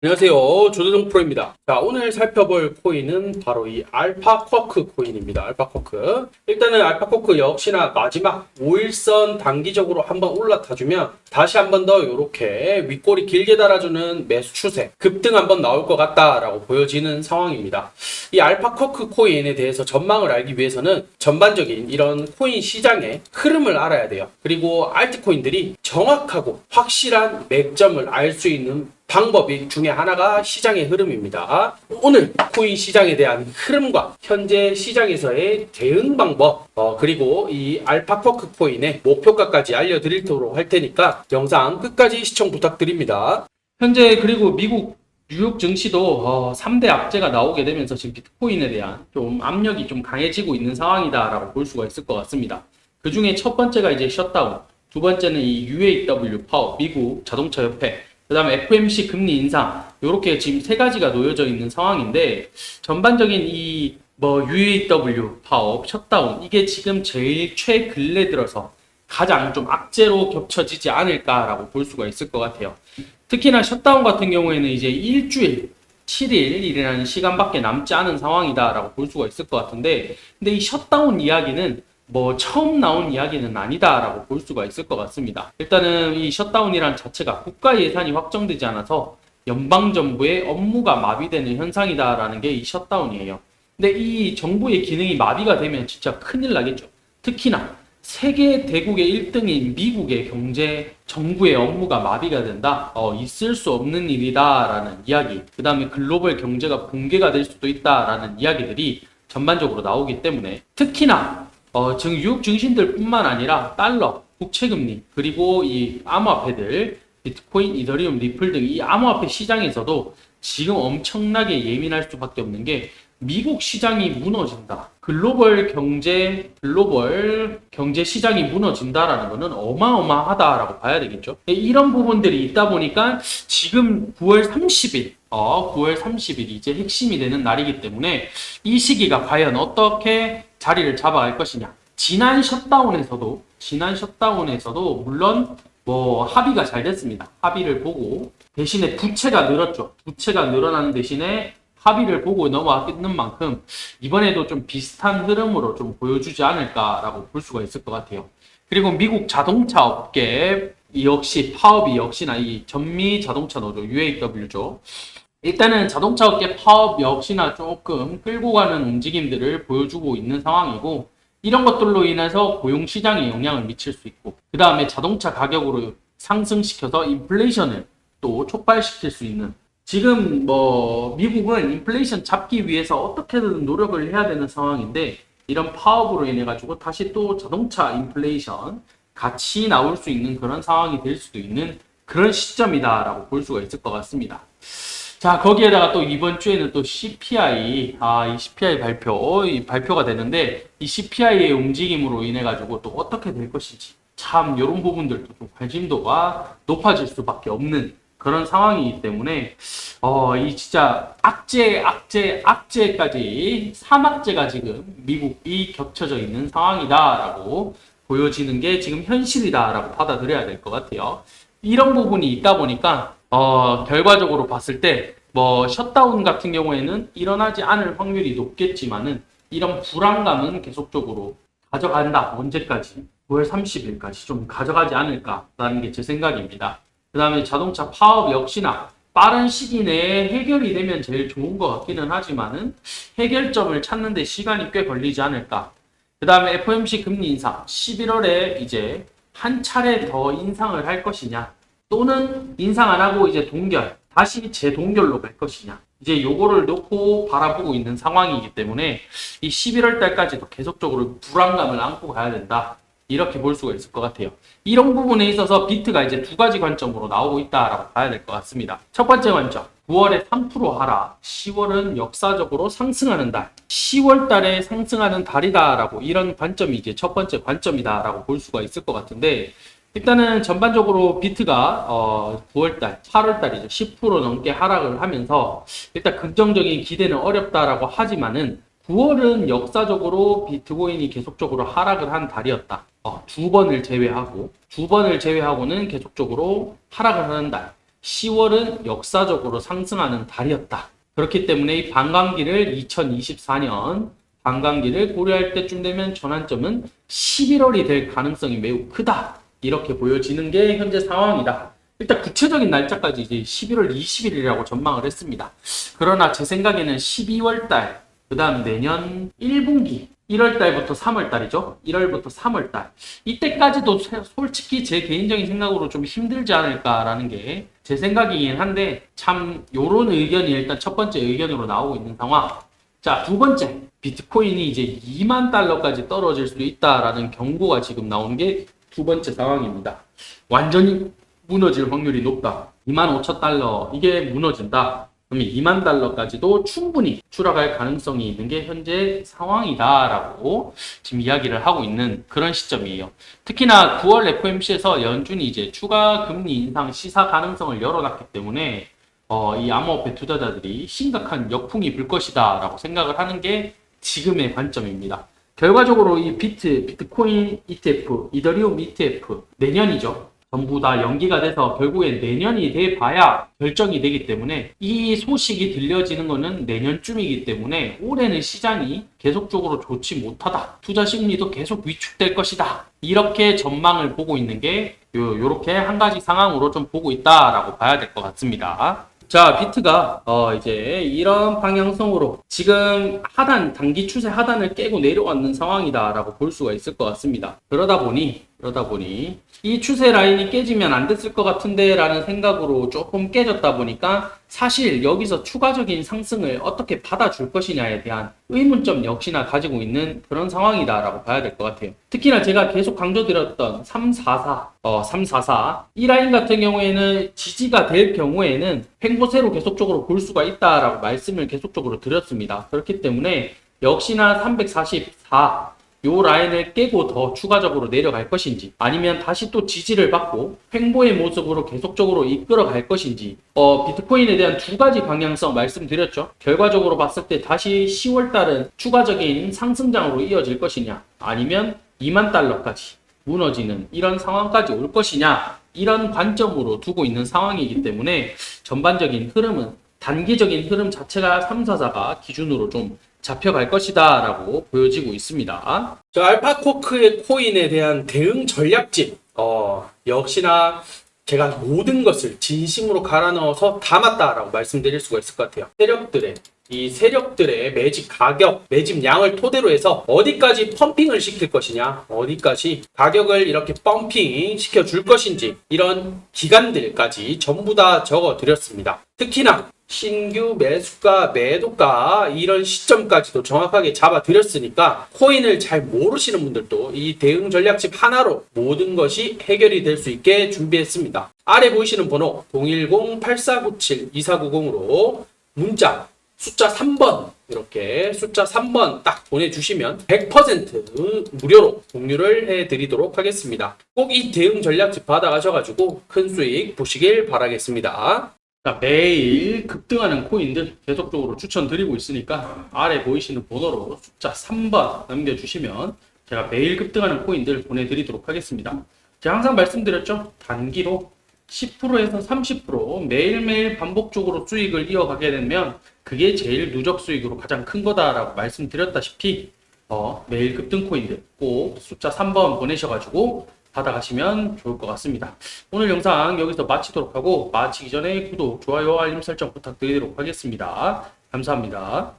안녕하세요. 조도정 프로입니다. 자, 오늘 살펴볼 코인은 바로 이 알파쿼크 코인입니다. 알파쿼크. 일단은 알파쿼크 역시나 마지막 5일선 단기적으로 한번 올라타주면 다시 한번 더 이렇게 윗꼬리 길게 달아주는 매수 추세, 급등 한번 나올 것 같다라고 보여지는 상황입니다. 이 알파쿼크 코인에 대해서 전망을 알기 위해서는 전반적인 이런 코인 시장의 흐름을 알아야 돼요. 그리고 알트코인들이 정확하고 확실한 맥점을 알 수 있는 방법이 중에 하나가 시장의 흐름입니다. 오늘 코인 시장에 대한 흐름과 현재 시장에서의 대응 방법, 그리고 이 알파쿼크 코인의 목표가까지 알려드리도록 할 테니까 영상 끝까지 시청 부탁드립니다. 현재 그리고 미국 뉴욕 증시도 3대 악재가 나오게 되면서 지금 비트코인에 대한 좀 압력이 좀 강해지고 있는 상황이다라고 볼 수가 있을 것 같습니다. 그 중에 첫 번째가 이제 셧다운, 두 번째는 이 UAW 파업, 미국 자동차 협회, 그 다음에 FOMC 금리 인상, 요렇게 지금 세 가지가 놓여져 있는 상황인데, 전반적인 이 UAW 파업, 셧다운, 이게 지금 제일 최근래 들어서 가장 좀 악재로 겹쳐지지 않을까라고 볼 수가 있을 것 같아요. 특히나 셧다운 같은 경우에는 이제 일주일, 7일이라는 시간밖에 남지 않은 상황이다라고 볼 수가 있을 것 같은데, 근데 이 셧다운 이야기는 처음 나온 이야기는 아니다라고 볼 수가 있을 것 같습니다. 일단은 이 셧다운이란 자체가 국가 예산이 확정되지 않아서 연방정부의 업무가 마비되는 현상이다라는 게 이 셧다운이에요. 근데 이 정부의 기능이 마비가 되면 진짜 큰일 나겠죠. 특히나 세계 대국의 1등인 미국의 경제, 정부의 업무가 마비가 된다? 있을 수 없는 일이다라는 이야기, 그 다음에 글로벌 경제가 붕괴가 될 수도 있다라는 이야기들이 전반적으로 나오기 때문에, 특히나 지금 유럽 증시들 뿐만 아니라 달러, 국채금리, 그리고 이 암호화폐들, 비트코인, 이더리움, 리플 등 이 암호화폐 시장에서도 지금 엄청나게 예민할 수밖에 없는 게 미국 시장이 무너진다. 글로벌 경제 시장이 무너진다라는 거는 어마어마하다라고 봐야 되겠죠. 이런 부분들이 있다 보니까 지금 9월 30일 이제 핵심이 되는 날이기 때문에 이 시기가 과연 어떻게 자리를 잡아갈 것이냐. 지난 셧다운에서도 물론 합의가 잘 됐습니다. 합의를 보고 대신에 부채가 늘었죠. 부채가 늘어나는 대신에 합의를 보고 넘어왔는 만큼 이번에도 좀 비슷한 흐름으로 좀 보여주지 않을까라고 볼 수가 있을 것 같아요. 그리고 미국 자동차 업계 역시 파업이 역시나 이 전미 자동차 노조 UAW죠. 일단은 자동차 업계 파업 역시나 조금 끌고 가는 움직임들을 보여주고 있는 상황이고, 이런 것들로 인해서 고용 시장에 영향을 미칠 수 있고, 그 다음에 자동차 가격으로 상승시켜서 인플레이션을 또 촉발시킬 수 있는, 지금 미국은 인플레이션 잡기 위해서 어떻게든 노력을 해야 되는 상황인데, 이런 파업으로 인해 가지고 다시 또 자동차 인플레이션 같이 나올 수 있는 그런 상황이 될 수도 있는 그런 시점이다라고 볼 수가 있을 것 같습니다. 자, 거기에다가 또 이번 주에는 또 CPI, 이 CPI 발표가 되는데, 이 CPI의 움직임으로 인해 가지고 또 어떻게 될 것인지, 참 이런 부분들도 좀 관심도가 높아질 수밖에 없는 그런 상황이기 때문에, 이 진짜 악재까지 3악재가 지금 미국이 겹쳐져 있는 상황이다라고 보여지는 게 지금 현실이다라고 받아들여야 될 것 같아요. 이런 부분이 있다 보니까 결과적으로 봤을 때 셧다운 같은 경우에는 일어나지 않을 확률이 높겠지만은, 이런 불안감은 계속적으로 가져간다. 언제까지? 9월 30일까지 좀 가져가지 않을까라는 게 제 생각입니다. 그 다음에 자동차 파업 역시나 빠른 시기 내에 해결이 되면 제일 좋은 것 같기는 하지만은 해결점을 찾는 데 시간이 꽤 걸리지 않을까. 그 다음에 FOMC 금리 인상 11월에 이제 한 차례 더 인상을 할 것이냐, 또는 인상 안 하고 이제 다시 재동결로 갈 것이냐, 이제 요거를 놓고 바라보고 있는 상황이기 때문에 이 11월 달까지도 계속적으로 불안감을 안고 가야 된다, 이렇게 볼 수가 있을 것 같아요. 이런 부분에 있어서 비트가 이제 두 가지 관점으로 나오고 있다라고 봐야 될 것 같습니다. 첫 번째 관점, 9월에 3% 하락, 10월은 역사적으로 상승하는 달, 10월 달에 상승하는 달이다라고, 이런 관점이 이제 첫 번째 관점이다라고 볼 수가 있을 것 같은데, 일단은 전반적으로 비트가 9월달, 8월달이죠. 10% 넘게 하락을 하면서 일단 긍정적인 기대는 어렵다라고 하지만은, 9월은 역사적으로 비트코인이 계속적으로 하락을 한 달이었다. 두 번을 제외하고는 계속적으로 하락을 하는 달. 10월은 역사적으로 상승하는 달이었다. 그렇기 때문에 이 반감기를 2024년 반감기를 고려할 때쯤 되면 전환점은 11월이 될 가능성이 매우 크다. 이렇게 보여지는 게 현재 상황이다. 일단 구체적인 날짜까지 이제 11월 20일이라고 전망을 했습니다. 그러나 제 생각에는 12월 달, 그 다음 내년 1분기, 1월 달부터 3월 달이죠. 1월부터 3월 달. 이때까지도 솔직히 제 개인적인 생각으로 좀 힘들지 않을까라는 게 제 생각이긴 한데, 참 요런 의견이 일단 첫 번째 의견으로 나오고 있는 상황. 자, 두 번째, 비트코인이 이제 2만 달러까지 떨어질 수도 있다라는 경고가 지금 나오는 게 두 번째 상황입니다. 완전히 무너질 확률이 높다. 2만 5천 달러, 이게 무너진다. 그러면 2만 달러까지도 충분히 추락할 가능성이 있는 게 현재 상황이다라고 지금 이야기를 하고 있는 그런 시점이에요. 특히나 9월 FOMC에서 연준이 이제 추가 금리 인상 시사 가능성을 열어놨기 때문에 이 암호화폐 투자자들이 심각한 역풍이 불 것이다라고 생각을 하는 게 지금의 관점입니다. 결과적으로 이 비트코인 ETF, 이더리움 ETF 내년이죠. 전부 다 연기가 돼서 결국엔 내년이 돼봐야 결정이 되기 때문에 이 소식이 들려지는 것은 내년쯤이기 때문에 올해는 시장이 계속적으로 좋지 못하다. 투자 심리도 계속 위축될 것이다. 이렇게 전망을 보고 있는 게 요렇게 한 가지 상황으로 좀 보고 있다라고 봐야 될 것 같습니다. 자, 비트가 이제 이런 방향성으로 지금 단기 추세 하단을 깨고 내려왔는 상황이다라고 볼 수가 있을 것 같습니다. 그러다 보니 이 추세 라인이 깨지면 안 됐을 것 같은데 라는 생각으로 조금 깨졌다 보니까 사실 여기서 추가적인 상승을 어떻게 받아줄 것이냐에 대한 의문점 역시나 가지고 있는 그런 상황이다라고 봐야 될 것 같아요. 특히나 제가 계속 강조드렸던 344 이 라인 같은 경우에는 지지가 될 경우에는 횡보세로 계속적으로 볼 수가 있다라고 말씀을 계속적으로 드렸습니다. 그렇기 때문에 역시나 344 요 라인을 깨고 더 추가적으로 내려갈 것인지 아니면 다시 또 지지를 받고 횡보의 모습으로 계속적으로 이끌어 갈 것인지 비트코인에 대한 두 가지 방향성 말씀드렸죠. 결과적으로 봤을 때 다시 10월 달은 추가적인 상승장으로 이어질 것이냐 아니면 2만 달러까지 무너지는 이런 상황까지 올 것이냐 이런 관점으로 두고 있는 상황이기 때문에 전반적인 흐름은 단기적인 흐름 자체가 344가 기준으로 좀 잡혀갈 것이다 라고 보여지고 있습니다. 저 알파코크의 코인에 대한 대응 전략집 역시나 제가 모든 것을 진심으로 갈아 넣어서 담았다라고 말씀드릴 수가 있을 것 같아요. 이 세력들의 매집 가격, 매집 양을 토대로 해서 어디까지 펌핑을 시킬 것이냐, 어디까지 가격을 이렇게 펌핑 시켜줄 것인지 이런 기간들까지 전부 다 적어드렸습니다. 특히나 신규 매수가, 매도가 이런 시점까지도 정확하게 잡아드렸으니까 코인을 잘 모르시는 분들도 이 대응 전략집 하나로 모든 것이 해결이 될 수 있게 준비했습니다. 아래 보이시는 번호 010-8497-2490으로 문자 숫자 3번 이렇게 숫자 3번 딱 보내주시면 100% 무료로 공유를 해드리도록 하겠습니다. 꼭 이 대응 전략집 받아가셔가지고 큰 수익 보시길 바라겠습니다. 자, 매일 급등하는 코인들 계속적으로 추천드리고 있으니까 아래 보이시는 번호로 숫자 3번 남겨주시면 제가 매일 급등하는 코인들 보내드리도록 하겠습니다. 제가 항상 말씀드렸죠. 단기로 10%에서 30% 매일매일 반복적으로 수익을 이어가게 되면 그게 제일 누적 수익으로 가장 큰 거다라고 말씀드렸다시피 매일 급등 코인들 꼭 숫자 3번 보내셔가지고 받아가시면 좋을 것 같습니다. 오늘 영상 여기서 마치도록 하고 마치기 전에 구독, 좋아요, 알림 설정 부탁드리도록 하겠습니다. 감사합니다.